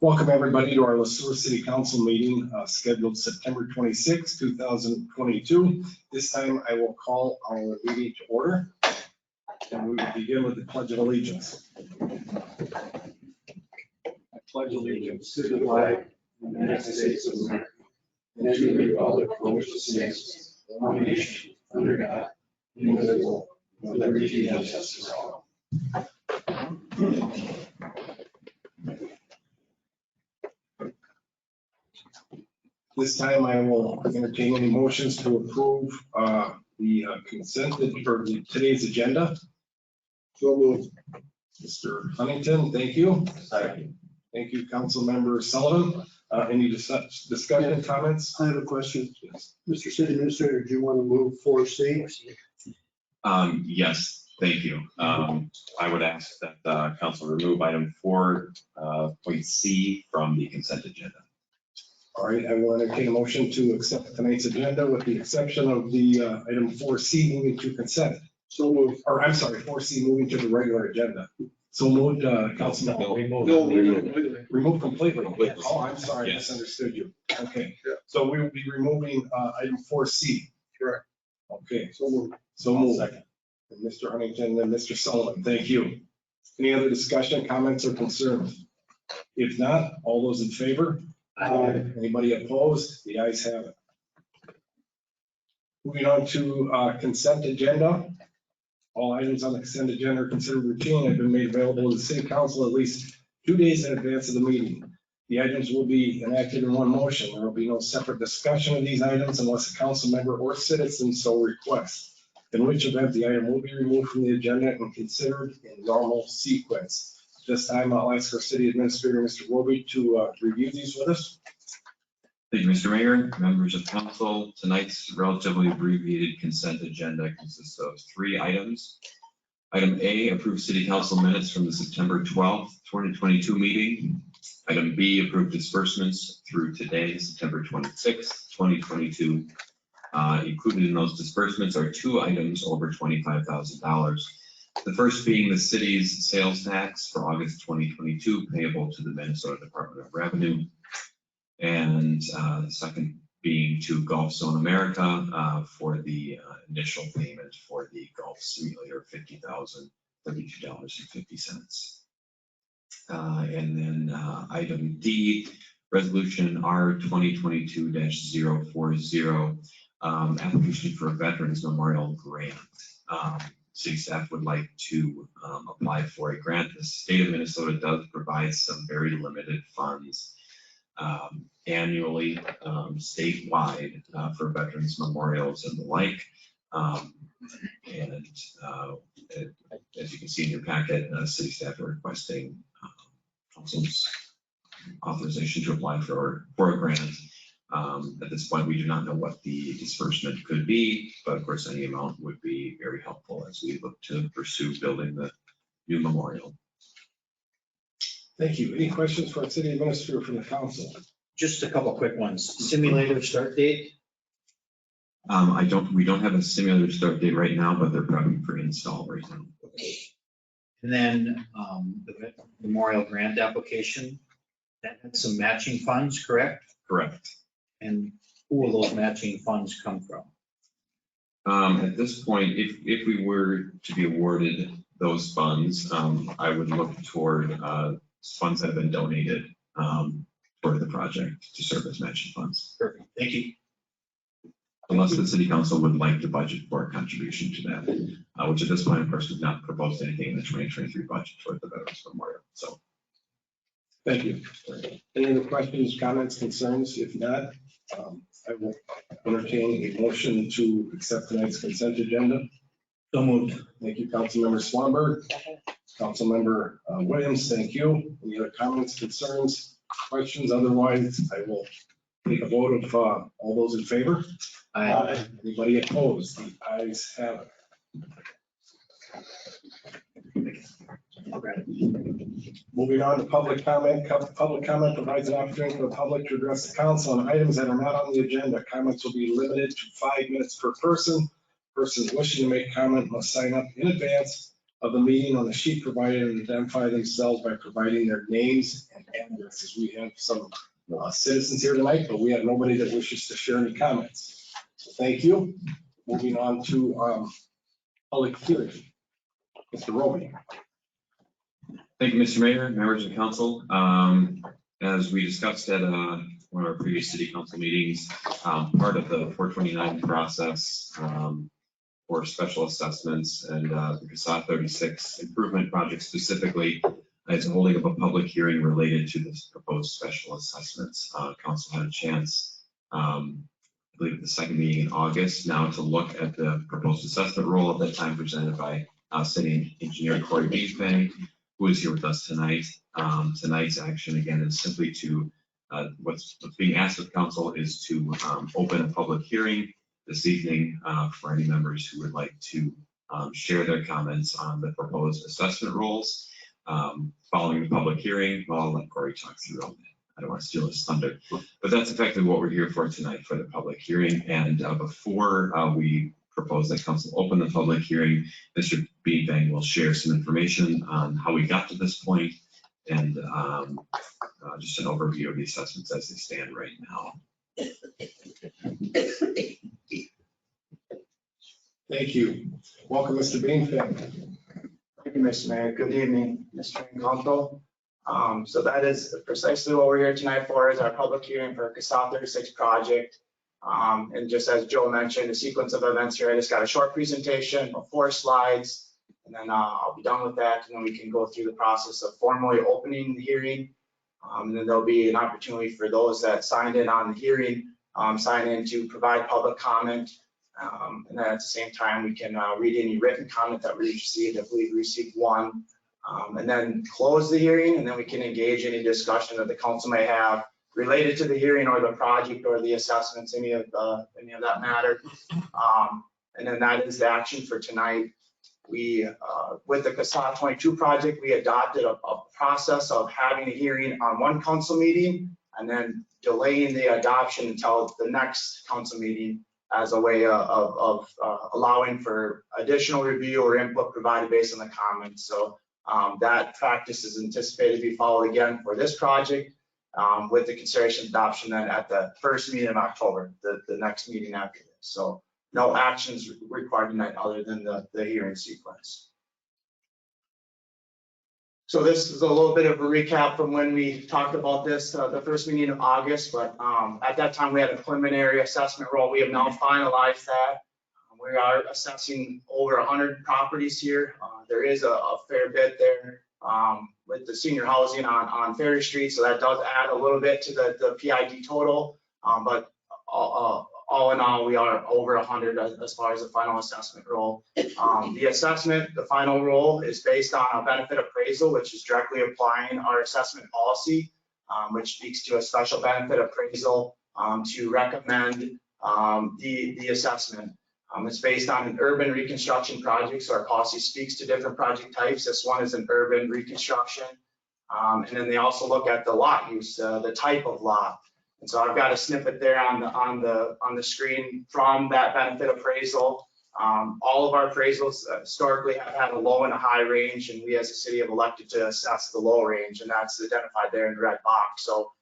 Welcome everybody to our Sueur City Council meeting scheduled September 26, 2022. This time I will call our meeting to order and we will begin with the Pledge of Allegiance. I pledge allegiance to the flag of the United States of America and to the republic for which it stands, one nation, under God, indivisible, with liberty and justice for all. This time I will entertain any motions to approve the consent or today's agenda. So moved. Mr. Huntington, thank you. Second. Thank you, Councilmember Sullivan. Any discussion, comments? I have a question. Yes. Mr. City Administrator, do you want to move 4C? Yes, thank you. I would ask that council remove item 4.C from the consent agenda. All right, I will entertain a motion to accept tonight's agenda with the exception of the item 4C moving to consent. So moved. Or I'm sorry, 4C moving to the regular agenda. So moved, Councilman. No, Remove completely. Completely. Oh, I'm sorry, I Yes. misunderstood you. Okay, Yeah. so we will be removing item 4C. Correct. Okay, So moved. so moved. And Mr. Huntington and Mr. Sullivan, thank you. Any other discussion, comments, or concerns? If not, all those in favor? Anybody opposed? The ayes have it. Moving on to consent agenda. All items on the consent agenda are considered routine and have been made available to the city council at least 2 days in advance of the meeting. The items will be enacted in one motion. There will be no separate discussion of these items unless a council member or citizen so requests, in which event the item will be removed from the agenda and considered in normal sequence. This time I'll ask our city administrator, Mr. Worby, to review these with us. Thank you, Mr. Mayor, members of council. Tonight's relatively abbreviated consent agenda consists of 3 items. Item A, approve city council minutes from the September 12th, 2022 meeting. Item B, approve disbursements through today, September 26th, 2022. Included in those disbursements are 2 items over $25,000. The first being the city's sales tax for August 2022 payable to the Minnesota Department of Revenue. And the second being to Golf Zone America for the initial payment for the golf simulator, $50,032.50. And then item D, resolution R 2022-040, application for a Veterans Memorial Grant. City staff would like to apply for a grant. The state of Minnesota does provide some very limited funds annually statewide for veterans memorials and the like. And as you can see in your packet, city staff are requesting council's authorization to apply for a grant. At this point, we do not know what the disbursement could be, but of course, any amount would be very helpful as we look to pursue building the new memorial. Thank you. Any questions for our city administrator from the council? Just a couple quick ones. Simulator start date? We don't have a simulator start date right now, but they're probably pre-installed right now. And then the memorial grant application, that had some matching funds, correct? Correct. And who will those matching funds come from? At this point, if we were to be awarded those funds, I would look toward funds that have been donated for the project to serve as matching funds. Perfect, thank you. Unless the city council would like to budget for a contribution to that, which at this point, of course, we've not proposed anything in the 2023 budget toward the Veterans Memorial. So, thank you. Any other questions, comments, concerns? If not, I will entertain a motion to accept tonight's consent agenda. So moved. Thank you, Councilmember Swanberg. Councilmember Williams, thank you. Any other comments, concerns, questions? Otherwise, I will take a vote of all those in favor. Aye. Anybody opposed? The ayes have it. Moving on to public comment. Public comment provides an opportunity for the public to address the council on items that are not on the agenda. Comments will be limited to 5 minutes per person. Persons wishing to make comment must sign up in advance of the meeting on the sheet provided and identify themselves by providing their names and address. this, is we have some citizens here tonight, but we have nobody that wishes to share any comments. So thank you. Moving on to public hearing. Mr. Roby. Thank you, Mr. Mayor, members of council. As we discussed at one of our previous city council meetings, part of the 429 process for special assessments and the CASA 36 improvement project specifically is holding up a public hearing related to this proposed special assessments. Council had a chance, I believe at the second meeting in August, now to look at the proposed assessment rule at that time presented by City Engineer Corey Beefang, who is here with us tonight. Tonight's action again is simply to, what's being asked of council is to open a public hearing this evening for any members who would like to share their comments on the proposed assessment rules. Following the public hearing, well, I'll let Corey talk through all that. I don't want to steal his thunder, but that's effectively what we're here for tonight for the public hearing. And before we propose that council open the public hearing, Mr. Beefang will share some information on how we got to this point and just an overview of the assessments as they stand right now. Thank you. Welcome, Mr. Beefang. Thank you, Mr. Mayor. Good evening, Mr. and Council. So that is precisely what we're here tonight for, is our public hearing for CASA 36 project. And just as Joe mentioned, the sequence of events here, I just got a short presentation of 4 slides, and then I'll be done with that, and then we can go through the process of formally opening the hearing. And then there'll be an opportunity for those that signed in on the hearing, sign in to provide public comment. And then at the same time, we can read any written comment that we received. I believe we received 1. And then close the hearing, and then we can engage any discussion that the council may have related to the hearing or the project or the assessments, any of that matter. And then that is the action for tonight. We, with the CASA 22 project, we adopted a process of having a hearing on one council meeting and then delaying the adoption until the next council meeting as a way of allowing for additional review or input provided based on the comments. So that practice is anticipated to be followed again for this project, with the consideration adoption then at the first meeting in October, the next meeting after this. So no actions required tonight other than the hearing sequence. So this is a little bit of a recap from when we talked about this, the first meeting in August, but at that time we had a preliminary assessment role. We have now finalized that. We are assessing over 100 properties here. There is a fair bit there with the senior housing on Ferry Street, so that does add a little bit to the PID total, but all in all, we are over 100 as far as the final assessment role. The assessment, the final role, is based on a benefit appraisal, which is directly applying our assessment policy, which speaks to a special benefit appraisal to recommend the assessment. It's based on an urban reconstruction project, so our policy speaks to different project types. This one is an urban reconstruction. And then they also look at the lot use, the type of lot. And so I've got a snippet there on the screen from that benefit appraisal. All of our appraisals historically have had a low and a high range, and we as a city have elected to assess the low range, and that's identified there in the red box. So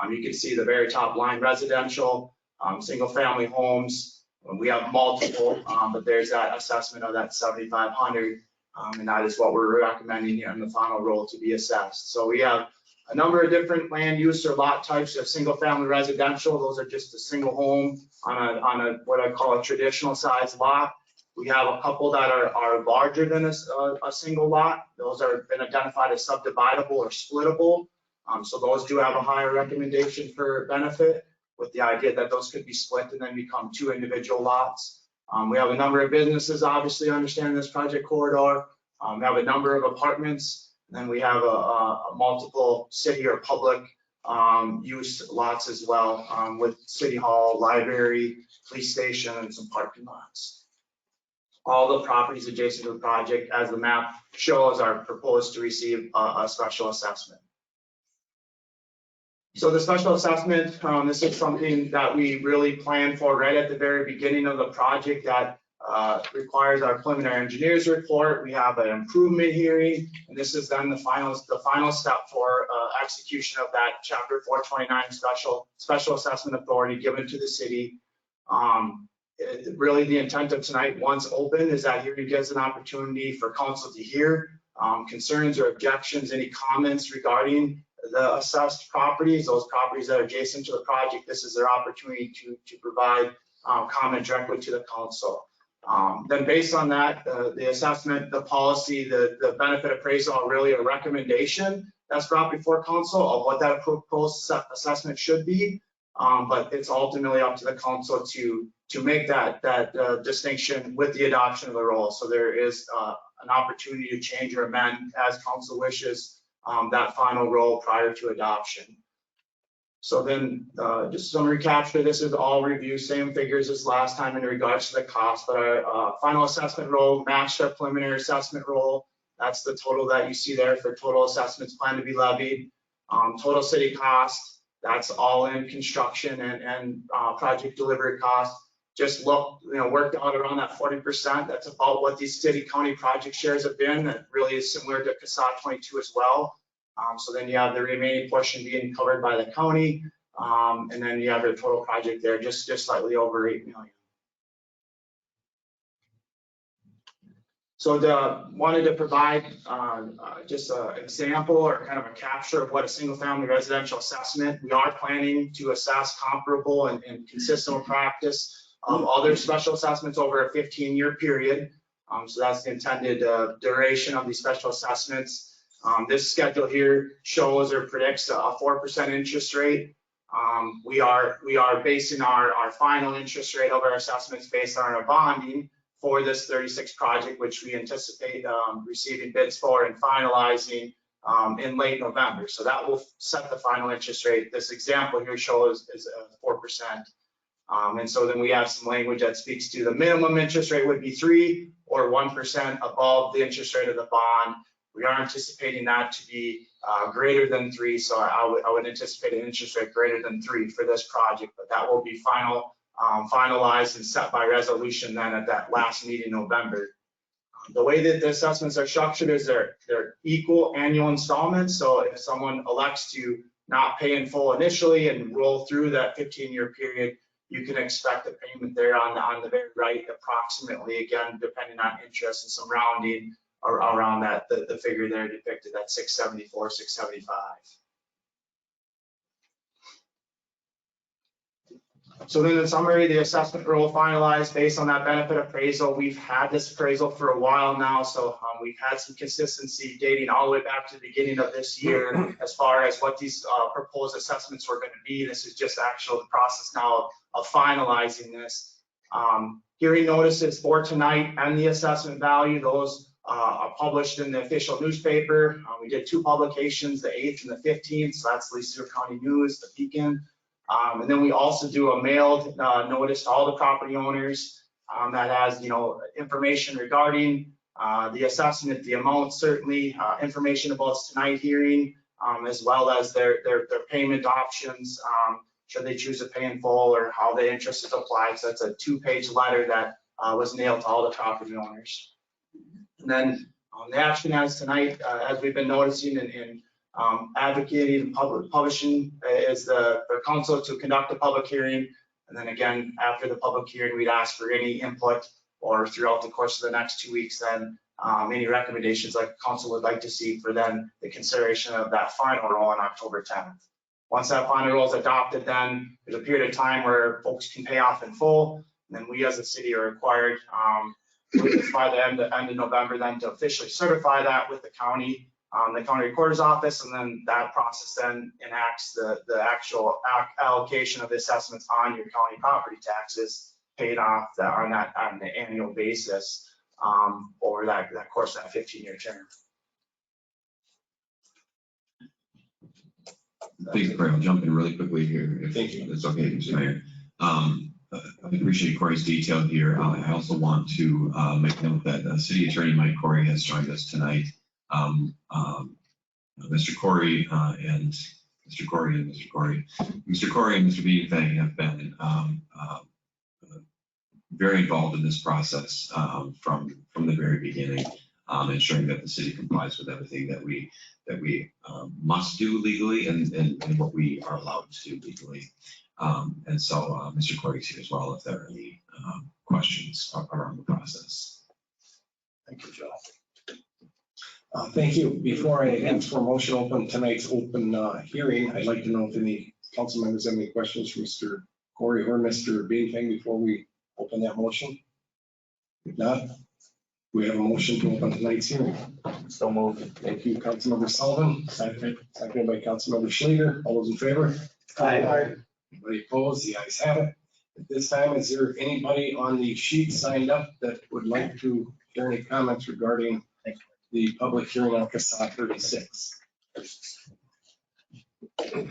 you can see the very top line, residential, single family homes. We have multiple, but there's that assessment of that 7,500, and that is what we're recommending here in the final rule to be assessed. So we have a number of different land use or lot types of single family residential. Those are just a single home on a what I call a traditional size lot. We have a couple that are larger than a single lot. Those are been identified as subdividable or splittable. So those do have a higher recommendation for benefit, with the idea that those could be split and then become 2 individual lots. We have a number of businesses, obviously, understanding this project corridor. We have a number of apartments. Then we have a multiple city or public use lots as well, with city hall, library, police station, and some parking lots. All the properties adjacent to the project, as the map shows, are proposed to receive a special assessment. So the special assessment, this is something that we really planned for right at the very beginning of the project, that requires our preliminary engineer's report. We have an improvement hearing, and this is then the final step for execution of that Chapter 429 special assessment authority given to the city. Really, the intent of tonight, once open, is that hearing gives an opportunity for council to hear concerns or objections, any comments regarding the assessed properties, those properties that are adjacent to the project. This is their opportunity to provide comment directly to the council. Then based on that, the assessment, the policy, the benefit appraisal are really a recommendation that's brought before council of what that proposed assessment should be. But it's ultimately up to the council to make that distinction with the adoption of the role. So there is an opportunity to change or amend as council wishes that final role prior to adoption. So then just some recapture, this is all review, same figures as last time in regards to the cost, but our final assessment role matched our preliminary assessment role. That's the total that you see there for total assessments planned to be levied. Total city cost, that's all in construction and project delivery costs. Just worked out around that 40%. That's about what these city county project shares have been. That really is similar to CASA 22 as well. So then you have the remaining portion being covered by the county. And then you have your total project there, just slightly over 8 million. So wanted to provide just an example or kind of a capture of what a single family residential assessment. We are planning to assess comparable and consistent with practice of other special assessments over a 15-year period. So that's the intended duration of these special assessments. This schedule here shows or predicts a 4% interest rate. We are basing our final interest rate of our assessments based on our bonding for this 36 project, which we anticipate receiving bids for and finalizing in late November. So that will set the final interest rate. This example here shows is 4%. And so then we have some language that speaks to the minimum interest rate would be 3 or 1% above the interest rate of the bond. We are anticipating that to be greater than 3. So I would anticipate an interest rate greater than 3 for this project, but that will be finalized and set by resolution then at that last meeting in November. The way that the assessments are structured is they're equal annual installments. So if someone elects to not pay in full initially and roll through that 15-year period, you can expect a payment there on the very right, approximately, again, depending on interest and some rounding around that, the figure there depicted, that 674, 675. So then in summary, the assessment role finalized based on that benefit appraisal. We've had this appraisal for a while now, so we've had some consistency dating all the way back to the beginning of this year as far as what these proposed assessments were going to be. This is just actual the process now of finalizing this. Hearing notices for tonight and the assessment value, those are published in the official newspaper. We did 2 publications, the 8th and the 15th, so that's the Sueur County News, the Beacon. And then we also do a mailed notice to all the property owners that has, information regarding the assessment, the amount, certainly information about tonight hearing, as well as their payment options, should they choose to pay in full or how the interest is applied. So that's a 2-page letter that was mailed to all the property owners. And then the action as tonight, as we've been noticing and advocating and publishing, is the council to conduct a public hearing. And then again, after the public hearing, we'd ask for any input or throughout the course of the next 2 weeks, then any recommendations like council would like to see for then the consideration of that final rule on October 10th. Once that final rule is adopted, then there's a period of time where folks can pay off in full. And then we as a city are required by the end of November then to officially certify that with the county recorder's office, and then that process then enacts the actual allocation of the assessments on your county property taxes paid off on the annual basis over that course of that 15-year term. Thanks, Corey. I'll jump in really quickly here, if Thank you. it's okay, Mr. Mayor. I appreciate Corey's detail here. I also want to make note that City Attorney Mike Corey has joined us tonight. Mr. Corey and Mr. Corey and Mr. Beefang have been very involved in this process from the very beginning, ensuring that the city complies with everything that we must do legally and what we are allowed to do legally. And so Mr. Corey's here as well if there are any questions around the process. Thank you, Joe. Thank you. Before I ask for a motion open tonight's open hearing, I'd like to know if any council members have any questions for Mr. Corey or Mr. Beanfang before we open that motion. If not, we have a motion to open tonight's hearing. So moved. Thank you, Councilmember Sullivan. Seconded by Councilmember Schlegel. All those in favor? Aye. Anybody opposed? The ayes have it. At this time, is there anybody on the sheet signed up that would like to share any comments regarding the public hearing on CASA 36? Okay.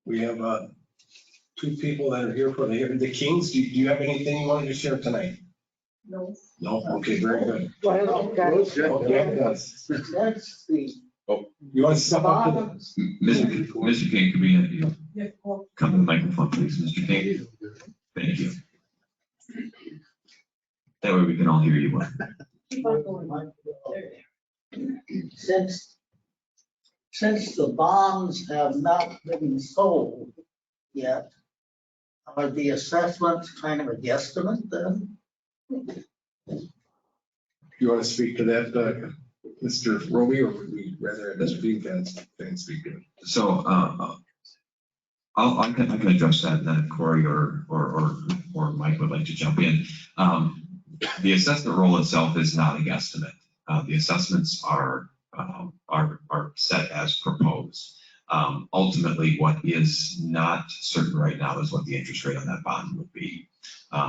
We have two people that are here for the Kings. Do you have anything you wanted to share tonight? No. No? Okay, very good. Well, Rose, Jack, Okay, yes. that's the You want to step up to the? bonds. Mr. King, could we have you come to the microphone, please, Mr. King? Thank you. That way we can all hear you well. Keep on going. Since the bonds have not been sold yet, are the assessments kind of a guesstimate then? You want to speak to that, Mr. Roby, or would we rather have Mr. Beanfang speak to it? So I can address that, and then if Corey or Mike would like to jump in. The assessment roll itself is not a guesstimate. The assessments are set as proposed. Ultimately, what is not certain right now is what the interest rate on that bond would be.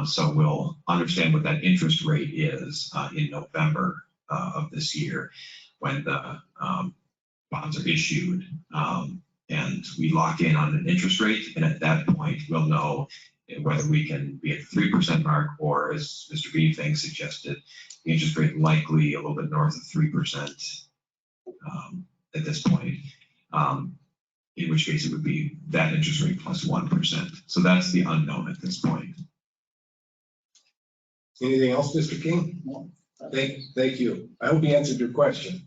So we'll understand what that interest rate is in November of this year when the bonds are issued. And we lock in on an interest rate, and at that point, we'll know whether we can be at the 3% mark, or as Mr. Beanfang suggested, the interest rate likely a little bit north of 3% at this point, in which case it would be that interest rate plus 1%. So that's the unknown at this point. Anything else, Mr. King? No. Thank you. I hope he answered your question.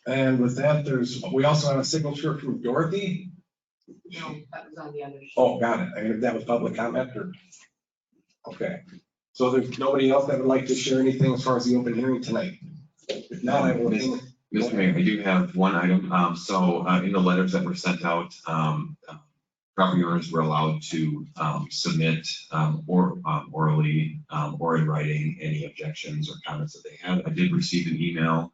And with that, we also have a signature from Dorothy. No, that was on the other sheet. Oh, got it. I mean, that was public comment or? Okay. So there's nobody else that would like to share anything as far as the open hearing tonight? If not, I will. Mr. Mayor, I do have one item. So in the letters that were sent out, property owners were allowed to submit orally or in writing any objections or comments that they had. I did receive an email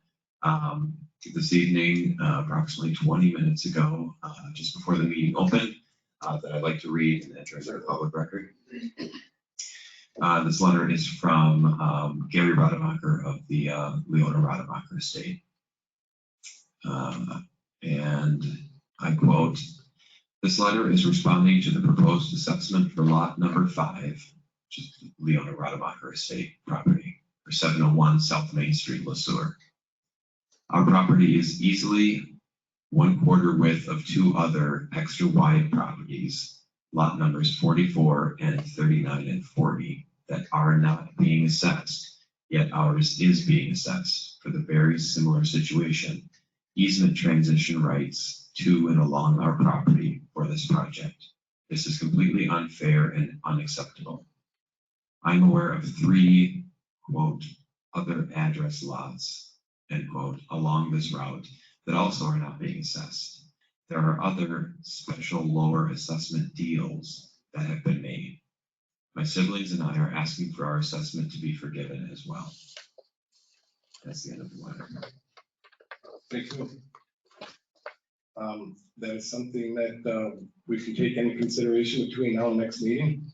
this evening, approximately 20 minutes ago, just before the meeting opened, that I'd like to read and enter as our public record. This letter is from Gary Rademacher of the Leona Rademacher estate. And I quote, "This letter is responding to the proposed assessment for lot number 5, which is Leona Rademacher estate property, for 701 South Main Street, Sueur. Our property is easily 1/4 width of 2 other extra wide properties, lot numbers 44 and 39 and 40, that are not being assessed, yet ours is being assessed for the very similar situation, easement transition rights to and along our property for this project. This is completely unfair and unacceptable. I'm aware of 3, quote, other address lots, end quote, along this route that also are not being assessed. There are other special lower assessment deals that have been made. My siblings and I are asking for our assessment to be forgiven as well." That's the end of the letter. Thank you. That is something that we can take into consideration between now and next meeting.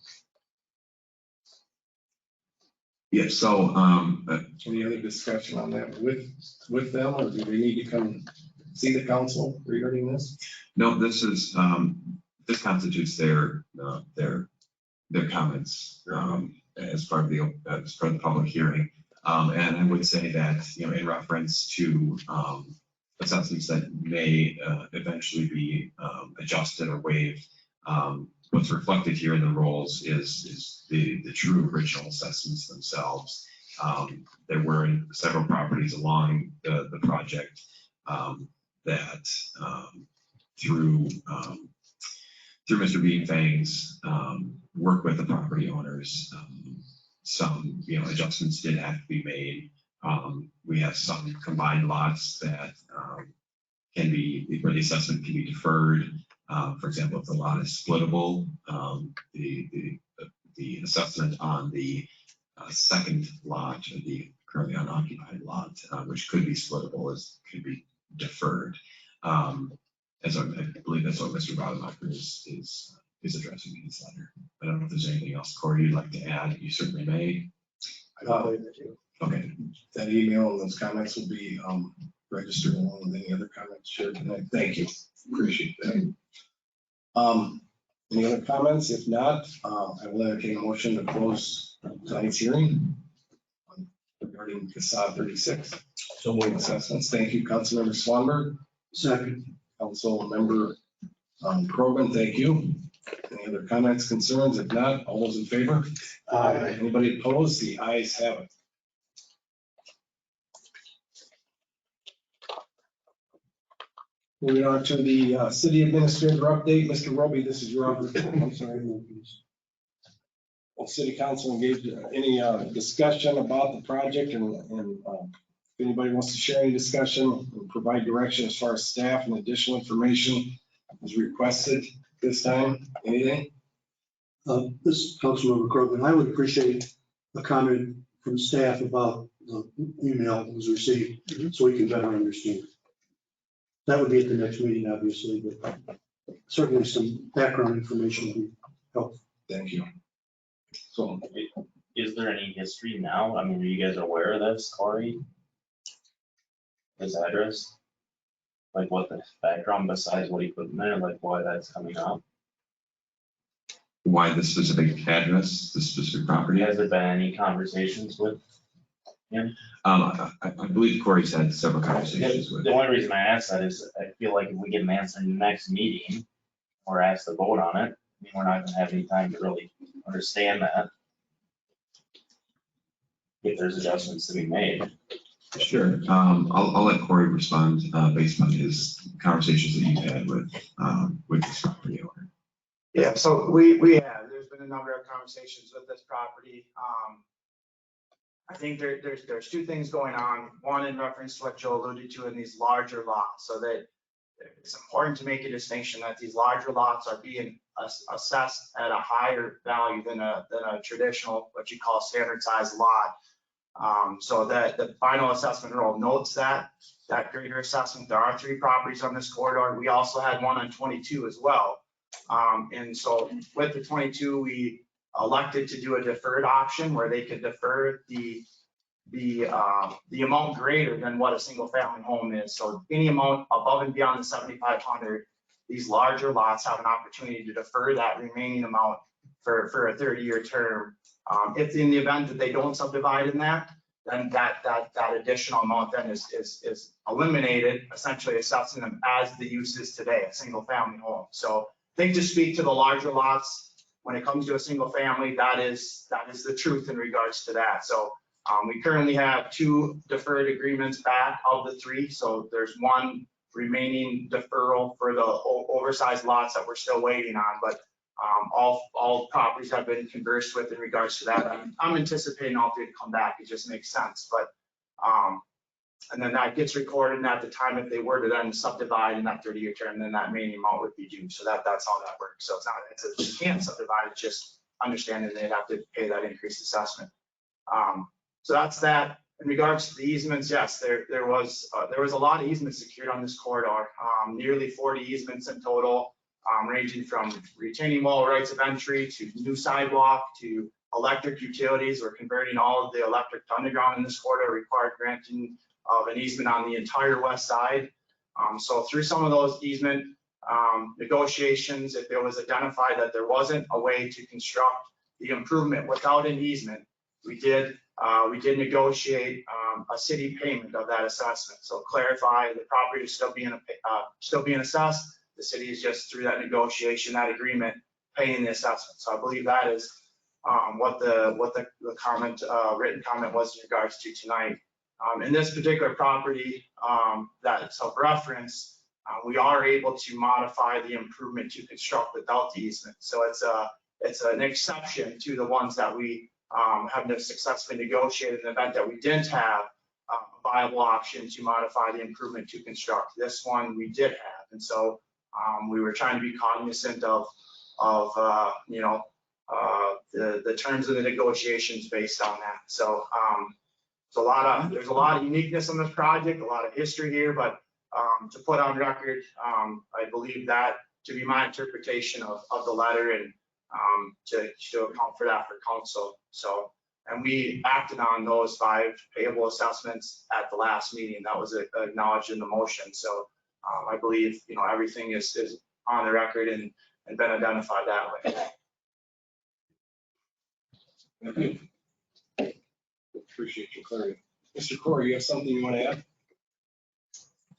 Yeah, so Any other discussion on that with them, or do we need to come see the council regarding this? no, this is this constitutes their comments as part of the public hearing. And I would say that, in reference to assessments that may eventually be adjusted or waived, what's reflected here in the rolls is the true original assessments themselves. There were several properties along the project that through Mr. Beanfang's work with the property owners, some adjustments did have to be made. We have some combined lots that can be, where the assessment can be deferred. For example, if the lot is splittable, the assessment on the second lot, or the currently unoccupied lot, which could be splittable, could be deferred. As I believe that's what Mr. Rademacher is addressing in his letter. I don't know if there's anything else, Corey, you'd like to add. You certainly may. Okay. That email and those comments will be registered along with any other comments shared tonight. Thank you. Appreciate that. Any other comments? If not, I will entertain a motion to close tonight's hearing regarding facade 36. So moved. Assessments. Thank you, Councilmember Swanberg. Second. Councilmember Grogan, thank you. Any other comments, concerns? If not, all those in favor? Aye. Anybody opposed? The ayes have it. Moving on to the city administrator update. Mr. Roby, this is your opportunity. I'm sorry. Well, city council engaged in any discussion about the project, and if anybody wants to share any discussion and provide direction as far as staff and additional information is requested this time. Anything? This is Councilmember Grogan. I would appreciate a comment from staff about the email that was received so we can better understand. That would be at the next meeting, obviously, but certainly some background information would be helpful. Thank you. So, Is there any history now? I mean, are you guys aware of this, Corey? His address? Like what the background besides what he put in there, like why that's coming up? Why the specific address, the specific property? Has there been any conversations with him? I believe Corey's had several conversations with. The only reason I ask that is I feel like if we get an answer in the next meeting or ask to vote on it, I mean, we're not gonna have any time to really understand that. If there's adjustments to be made. Sure. I'll let Corey respond based on his conversations that you've had with this property owner. Yeah, so we have, there's been a number of conversations with this property. I think there's two things going on. One, in reference to what Joe alluded to in these larger lots, so that it's important to make a distinction that these larger lots are being assessed at a higher value than a traditional, what you call standard size lot. So that the final assessment roll notes that greater assessment. There are 3 properties on this corridor. We also had one on 22 as well. And so with the 22, we elected to do a deferred option where they could defer the amount greater than what a single family home is. So any amount above and beyond the 7,500, these larger lots have an opportunity to defer that remaining amount for a 30-year term. If in the event that they don't subdivide in that, then that additional amount then is eliminated, essentially assessing them as the use is today, a single family home. So I think to speak to the larger lots, when it comes to a single family, that is the truth in regards to that. So we currently have 2 deferred agreements back of the 3. So there's 1 remaining deferral for the oversized lots that we're still waiting on, but all properties have been conversed with in regards to that. I'm anticipating all 3 to come back. It just makes sense, but and then that gets recorded, and at the time, if they were to then subdivide in that 30-year term, then that remaining amount would be due. So that's how that works. So you can't subdivide, it's just understanding they'd have to pay that increased assessment. So that's that. In regards to the easements, yes, there was a lot of easements secured on this corridor, nearly 40 easements in total, ranging from retaining wall rights of entry to new sidewalk to electric utilities. We're converting all of the electric to underground in this corridor, required granting of an easement on the entire west side. So through some of those easement negotiations, if it was identified that there wasn't a way to construct the improvement without an easement, we did negotiate a city payment of that assessment. So clarify the property is still being assessed. The city is just through that negotiation, that agreement, paying the assessment. So I believe that is what the comment, written comment was in regards to tonight. In this particular property that's of reference, we are able to modify the improvement to construct without the easement. So it's an exception to the ones that we have successfully negotiated in the event that we didn't have a viable option to modify the improvement to construct. This one we did have, and so we were trying to be cognizant of the terms of the negotiations based on that. So there's a lot of uniqueness on this project, a lot of history here, but to put on record, I believe that to be my interpretation of the letter and to account for that for council. So, and we acted on those 5 payable assessments at the last meeting. That was acknowledged in the motion. So I believe, everything is on the record and been identified that way. Thank you. Appreciate your clarity. Mr. Corey, you have something you want to add?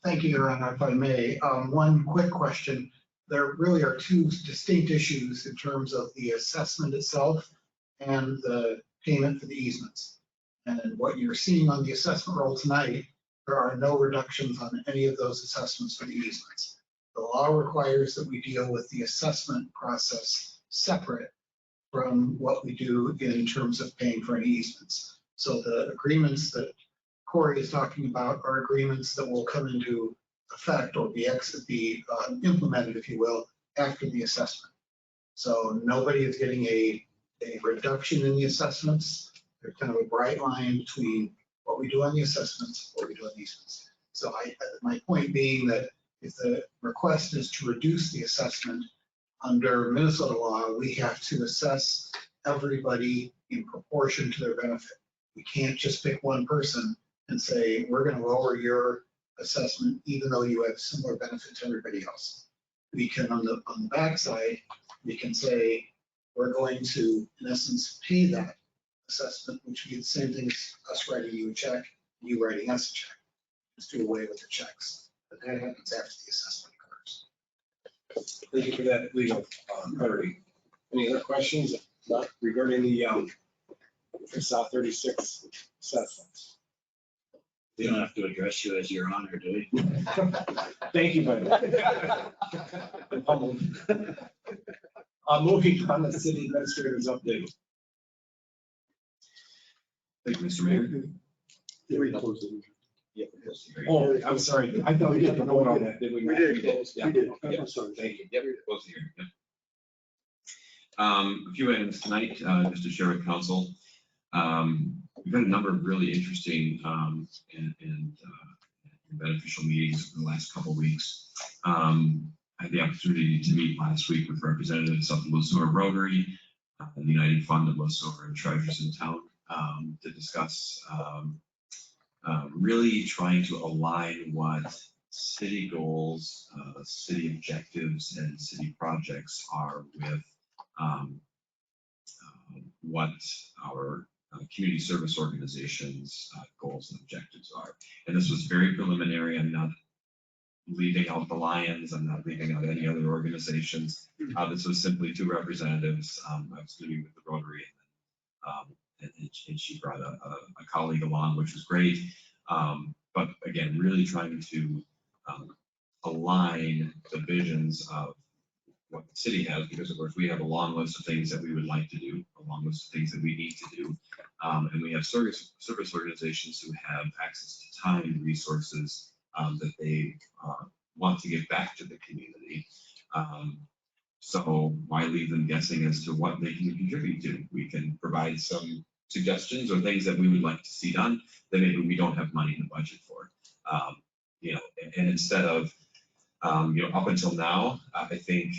Thank you, Your Honor, if I may. One quick question. There really are 2 distinct issues in terms of the assessment itself and the payment for the easements. And what you're seeing on the assessment roll tonight, there are no reductions on any of those assessments for the easements. The law requires that we deal with the assessment process separate from what we do in terms of paying for any easements. So the agreements that Corey is talking about are agreements that will come into effect or be implemented, if you will, after the assessment. So nobody is getting a reduction in the assessments. There's kind of a bright line between what we do on the assessments, what we do on the easements. So my point being that if the request is to reduce the assessment under Minnesota law, we have to assess everybody in proportion to their benefit. We can't just pick one person and say, we're going to lower your assessment, even though you have similar benefit to everybody else. We can, on the backside, we can say, we're going to, in essence, pay that assessment, which would be the same thing as us writing you a check, you writing us a check. Just do away with the checks. But that happens after the assessment occurs. Thank you for that legal clarity. Any other questions regarding the South 36 assessments? We don't have to address you as Your Honor, do we? Thank you, buddy. Moving on to city administrator's update. Thank you, Mr. Mayor. Did we close the meeting? Oh, I'm sorry. I thought we had to vote on that, did we? We did. Yeah. We did. Okay. I'm sorry. Thank you. Yep, close the hearing. Yep. A few items tonight, just to share with council. We've had a number of really interesting and beneficial meetings in the last couple of weeks. I had the opportunity to meet last week with representatives of the Sueur Rotary, the United Fund of Sueur and Treasures in Town to discuss really trying to align what city goals, city objectives, and city projects are with what our community service organizations' goals and objectives are. And this was very preliminary. I'm not leaving out the Lions. I'm not leaving out any other organizations. This was simply 2 representatives. I was meeting with the Rotary, and she brought a colleague along, which was great. But again, really trying to align the visions of what the city has, because of course we have a long list of things that we would like to do, a long list of things that we need to do. And we have service organizations who have access to time and resources that they want to give back to the community. So why leave them guessing as to what they can contribute to? We can provide some suggestions or things that we would like to see done that maybe we don't have money in the budget for. And instead of, up until now, I think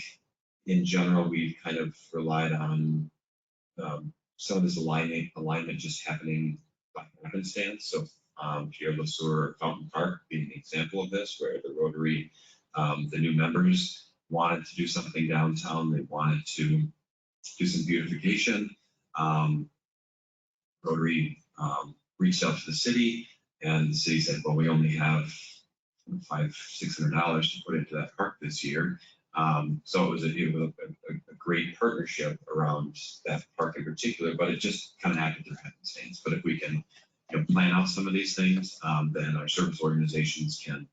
in general, we've kind of relied on some of this alignment just happening by happenstance. So Pierre LeSueur Fountain Park being an example of this, where the Rotary, the new members wanted to do something downtown. They wanted to do some beautification. Rotary reached out to the city, and the city said, well, we only have $500-600 to put into that park this year. So it was a great partnership around that park in particular, but it just kind of happened through happenstance. But if we can plan out some of these things, then our service organizations can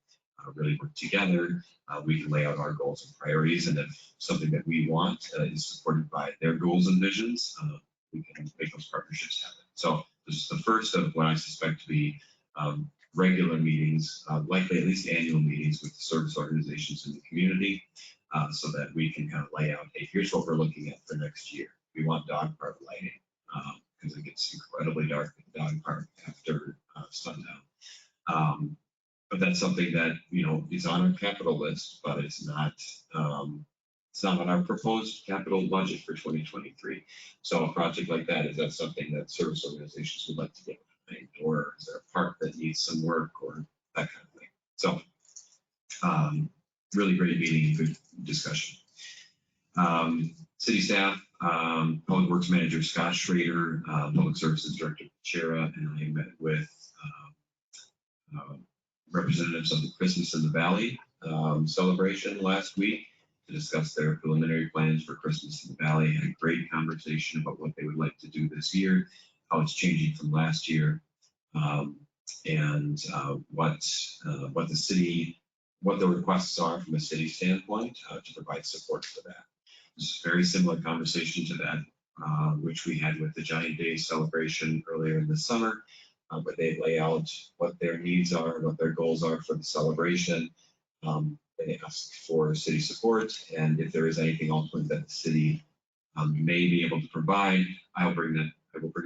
really work together. We can lay out our goals and priorities, and if something that we want is supported by their goals and visions, we can make those partnerships happen. So this is the first of what I suspect to be regular meetings, likely at least annual meetings with the service organizations in the community, so that we can kind of lay out, hey, here's what we're looking at for next year. We want dog park lighting, because it gets incredibly dark at the dog park after sundown. But that's something that, is on our capital list, but it's not on our proposed capital budget for 2023. So a project like that, is that something that service organizations would like to get behind, or is there a park that needs some work, or that kind of thing? So really great meeting, good discussion. City staff, Public Works Manager Scott Schrader, Public Services Director Chera, and I met with representatives of the Christmas in the Valley celebration last week to discuss their preliminary plans for Christmas in the Valley. Had a great conversation about what they would like to do this year, how it's changing from last year, and what the requests are from a city standpoint to provide support for that. This is a very similar conversation to that which we had with the Giant Day celebration earlier in the summer, where they lay out what their needs are, what their goals are for the celebration. They ask for city support, and if there is anything ultimately that the city may be able to provide, I will bring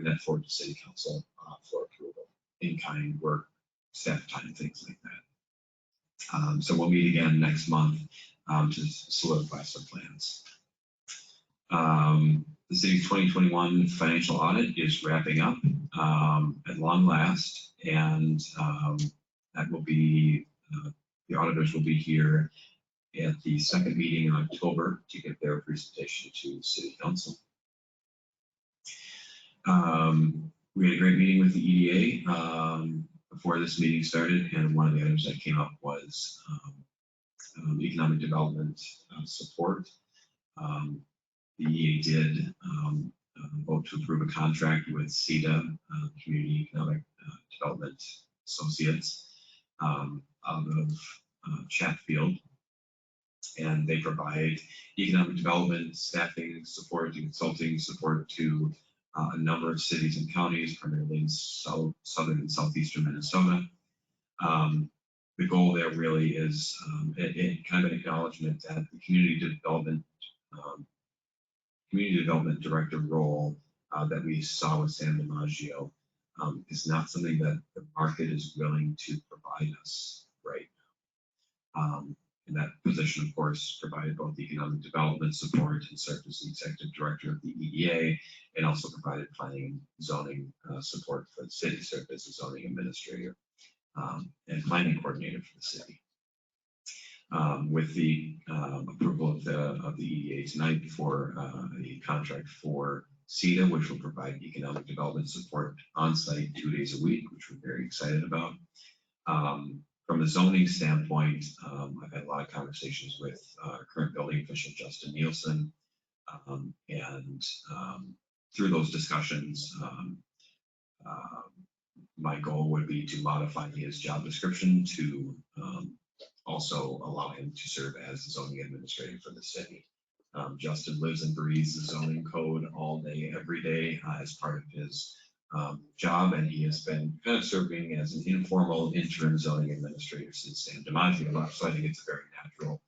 that forward to City Council for approval, in-kind work, staff time, things like that. So we'll meet again next month to solidify some plans. The city's 2021 financial audit is wrapping up at long last, and that will be, the auditors will be here at the second meeting in October to give their presentation to City Council. We had a great meeting with the EDA before this meeting started, and one of the items that came up was economic development support. The EDA did vote to approve a contract with CEDA, Community Economic Development Associates, out of Chatfield, and they provide economic development, staffing support, and consulting support to a number of cities and counties, primarily in southern and southeastern Minnesota. The goal there really is kind of an acknowledgement that the community development director role that we saw with San DiMaggio is not something that the market is willing to provide us right now. And that position, of course, provided both economic development support and served as the executive director of the EDA, and also provided planning and zoning support for the city, served as a zoning administrator and planning coordinator for the city. With the approval of the EDA tonight for a contract for CEDA, which will provide economic development support on site 2 days a week, which we're very excited about. From a zoning standpoint, I've had a lot of conversations with current building official Justin Nielsen, and through those discussions, my goal would be to modify his job description to also allow him to serve as the zoning administrator for the city. Justin lives and breathes the zoning code all day, every day as part of his job, and he has been kind of serving as an informal interim zoning administrator since San DiMaggio left. So I think it's a very natural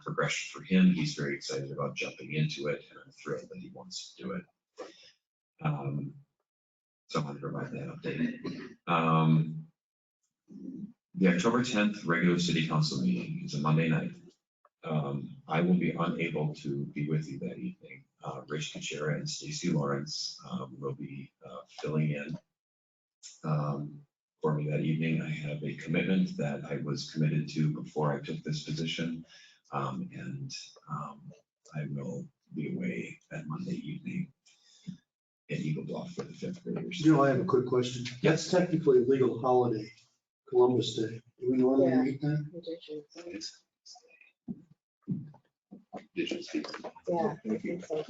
progression for him. He's very excited about jumping into it, and I'm thrilled that he wants to do it. So I want to provide that update. The October 10th regular city council meeting is a Monday night. I will be unable to be with you that evening. Rich Kuchera and Stacy Lawrence will be filling in for me that evening. I have a commitment that I was committed to before I took this position And I will be away that Monday evening at Eagle Bluff for the 5th graders. You know, I have a quick question. That's technically a legal holiday, Columbus Day. Do we normally Yeah. meet that? Yeah, I think so.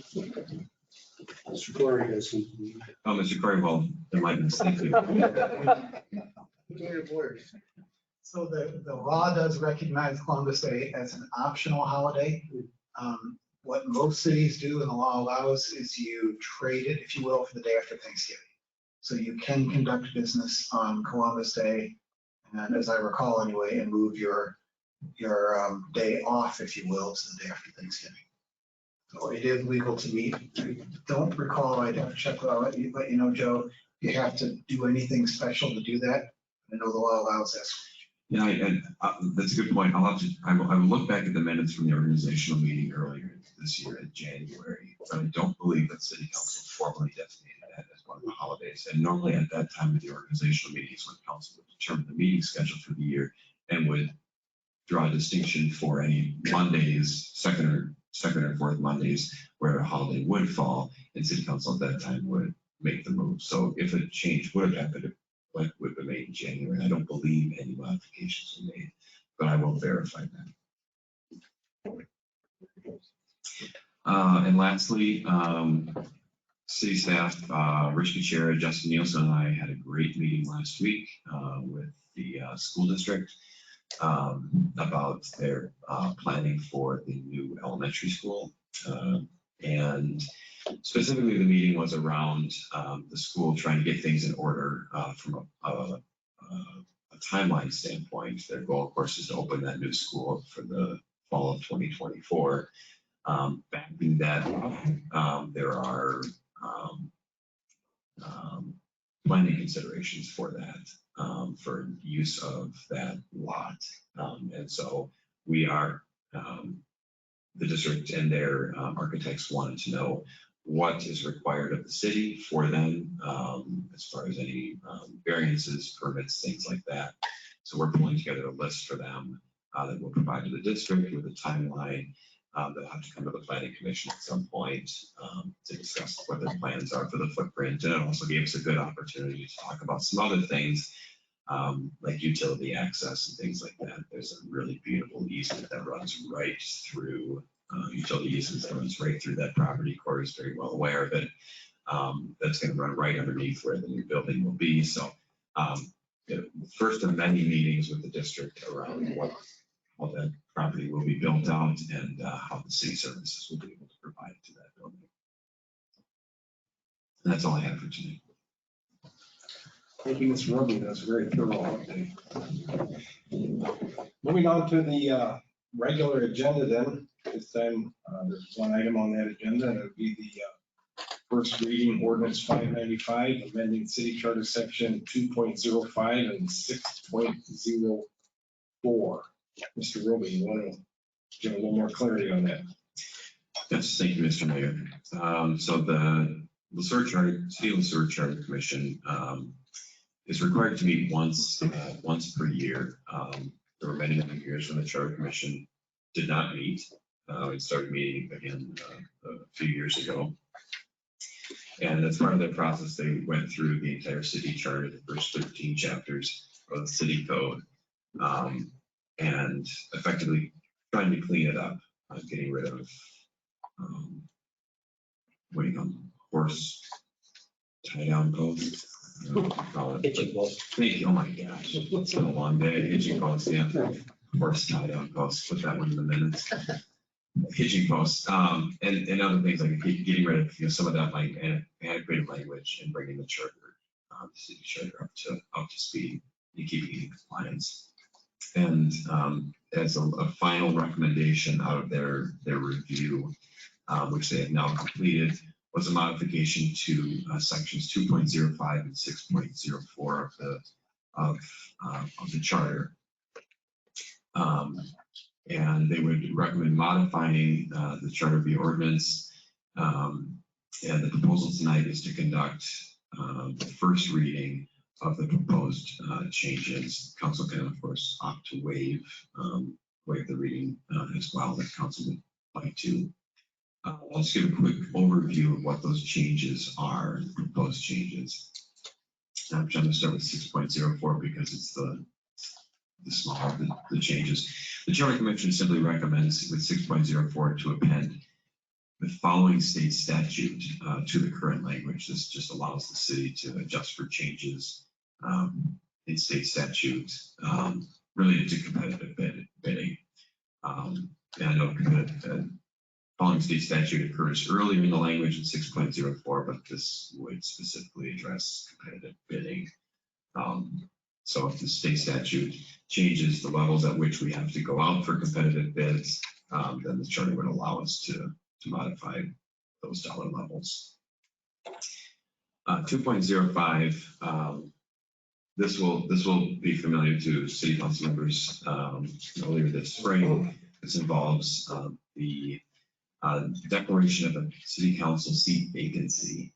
Mr. Corey has something. Oh, Mr. Corey, well, there might be something. So the law does recognize Columbus Day as an optional holiday. What most cities do and the law allows is you trade it, if you will, for the day after Thanksgiving. So you can conduct business on Columbus Day, and as I recall anyway, and move your day off, if you will, to the day after Thanksgiving. So it is legal to meet. I don't recall, I'd have to check, but I'll let you know, Joe, if you have to do anything special to do that. I know the law allows that. Yeah, and that's a good point. I will look back at the minutes from the organizational meeting earlier this year in January. But I don't believe that City Council formally designated that as one of the holidays. And normally at that time of the organizational meetings, when council would determine the meeting schedule for the year and would draw a distinction for any Mondays, second or fourth Mondays where a holiday would fall, and City Council at that time would make the move. So if a change would have happened, like would have been made in January, I don't believe any modifications were made, but I will verify that. And lastly, city staff, Rich Kuchera, Justin Nielsen, and I had a great meeting last week with the school district about their planning for the new elementary school. And specifically, the meeting was around the school trying to get things in order from a timeline standpoint. Their goal, of course, is to open that new school for the fall of 2024. Backing that up, there are planning considerations for that, for use of that lot. And so we are, the district and their architects wanted to know what is required of the city for them as far as any variances, permits, things like that. So we're pulling together a list for them that we'll provide to the district with a timeline. They'll have to come to the planning commission at some point to discuss what their plans are for the footprint. And it also gave us a good opportunity to talk about some other things like utility access and things like that. There's a really beautiful easement that runs right through, utility easement that runs right through that property. Corey is very well aware of it. That's going to run right underneath where the new building will be. So first of many meetings with the district around how that property will be built out and how the city services will be able to provide to that building. And that's all I have for tonight. Thank you, Mr. Ruby. That's a very thorough update. Moving on to the regular agenda then. This time, there's one item on that agenda, and it would be the first reading ordinance 595, amending city charter section 2.05 and 6.04. Mr. Ruby, you want to give a little more clarity on that? Yes, thank you, Mr. Mayor. So the City Sueur Charter Commission is required to meet once per year. There were many years when the Charter Commission did not meet. It started meeting again a few years ago. And as part of that process, they went through the entire city charter, the first 13 chapters of the city code, and effectively trying to clean it up, getting rid of what do you call them? Horse tie-down posts. Kitchen post. Thank you. Oh my gosh, it's been a long day. Hitching posts, yeah. Horse tie-down posts. Put that one in the minutes. Hitching posts, and other things like getting rid of some of that like antiquated language and bringing the charter, the city charter up to speed and keeping it in compliance. And as a final recommendation out of their review, which they have now completed, was a modification to sections 2.05 and 6.04 of the charter. And they would recommend modifying the charter via ordinance. And the proposal tonight is to conduct the first reading of the proposed changes. Council can, of course, opt to waive waive the reading as well, if council would like to. I'll just give a quick overview of what those changes are, proposed changes. I'm trying to start with 6.04 because it's the smaller of the changes. The Charter Commission simply recommends with 6.04 to append the following state statute to the current language. This just allows the city to adjust for changes in state statute related to competitive bidding. And I know following state statute occurs earlier in the language in 6.04, but this would specifically address competitive bidding. So if the state statute changes the levels at which we have to go out for competitive bids, then the charter would allow us to modify those dollar levels. 2.05, this will be familiar to city council members earlier this spring. This involves the declaration of a city council seat vacancy.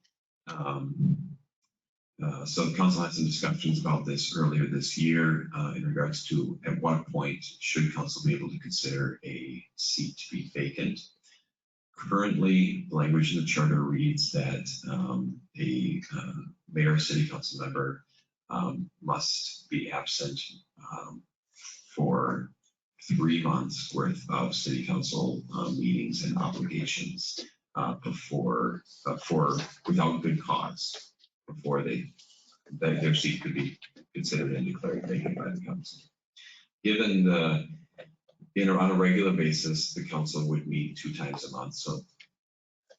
So the council had some discussions about this earlier this year in regards to at what point should council be able to consider a seat to be vacant. Currently, the language in the charter reads that a mayor or city council member must be absent for 3 months worth of city council meetings and obligations without good cause before their seat could be considered and declared vacant by the council. Given on a regular basis, the council would meet 2 times a month, so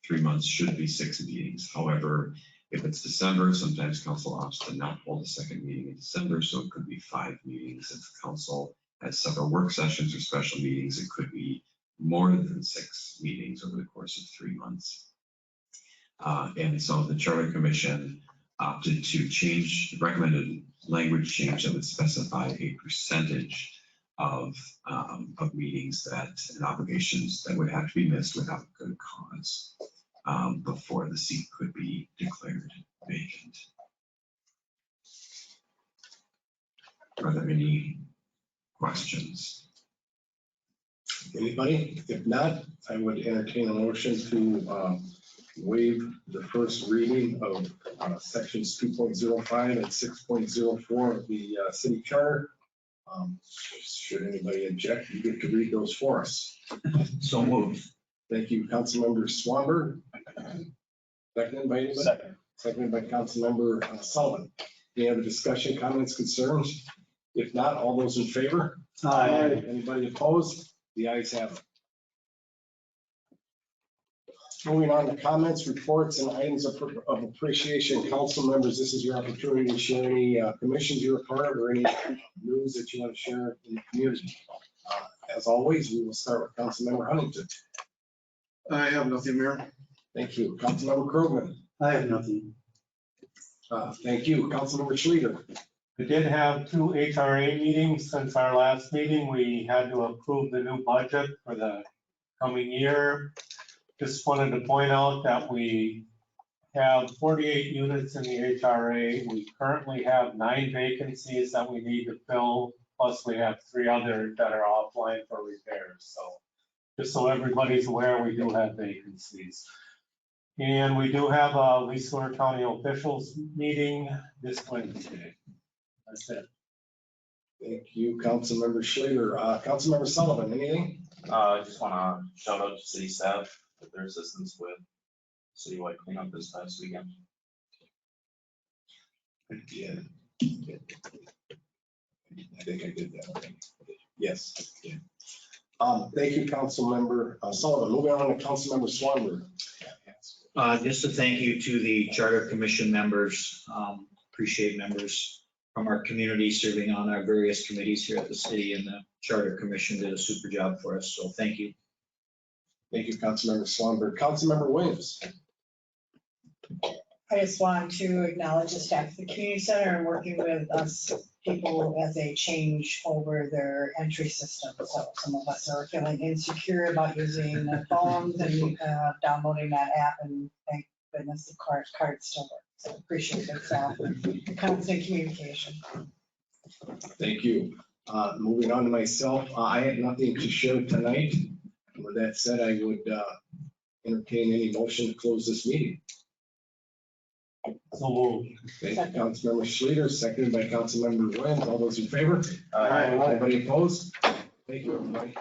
3 months should be 6 meetings. However, if it's December, sometimes council opts to not hold a second meeting in December, so it could be 5 meetings. If council has several work sessions or special meetings, it could be more than 6 meetings over the course of 3 months. And so the Charter Commission opted to change the recommended language change that would specify a percentage of meetings and obligations that would have to be missed without good cause before the seat could be declared vacant. Are there any questions? Anybody? If not, I would entertain a motion to waive the first reading of sections 2.05 and 6.04 of the city charter. Should anybody object, you get to read those for us. So moved. Thank you, Councilmember Swanberg. Seconded by anybody? Seconded by Councilmember Sullivan. Any other discussion, comments, concerns? If not, all those in favor? Aye. Anybody opposed? The ayes have it. Moving on to comments, reports, and items of appreciation. Council members, this is your opportunity to share any commissions you're a part of or any news that you want to share in the community. As always, we will start with Councilmember Huntington. I have nothing, Mayor. Thank you. Councilmember Krogman. I have nothing. Thank you. Councilmember Schleter. We did have 2 HRA meetings since our last meeting. We had to approve the new budget for the coming year. Just wanted to point out that we have 48 units in the HRA. We currently have 9 vacancies that we need to fill, plus we have 3 others that are offline for repairs. So just so everybody's aware, we do have vacancies. And we do have a Sueur County officials meeting this Wednesday. That's it. Thank you, Councilmember Schleter. Councilmember Sullivan, anything? I just want to shout out to city staff for their assistance with citywide cleanup this past weekend. Yeah. I think I did that already. Yes. Yeah. Thank you, Councilmember Sullivan. Moving on to Councilmember Swanberg. Just a thank you to the Charter Commission members. Appreciate members from our community serving on our various committees here at the city, and the Charter Commission did a super job for us. So thank you. Thank you, Councilmember Swanberg. Councilmember Williams. I just want to acknowledge the staff at the community center and working with us people as they change over their entry system. So some of us are feeling insecure about using the phones and downloading that app, and thank goodness the card still works. So appreciate the staff and constant communication. Thank you. Moving on to myself, I had nothing to share tonight. With that said, I would entertain any motion to close this meeting. So moved. Okay, Councilmember Schleter, seconded by Councilmember Wynn. All those in favor? Aye. Anybody opposed? Thank you, everybody.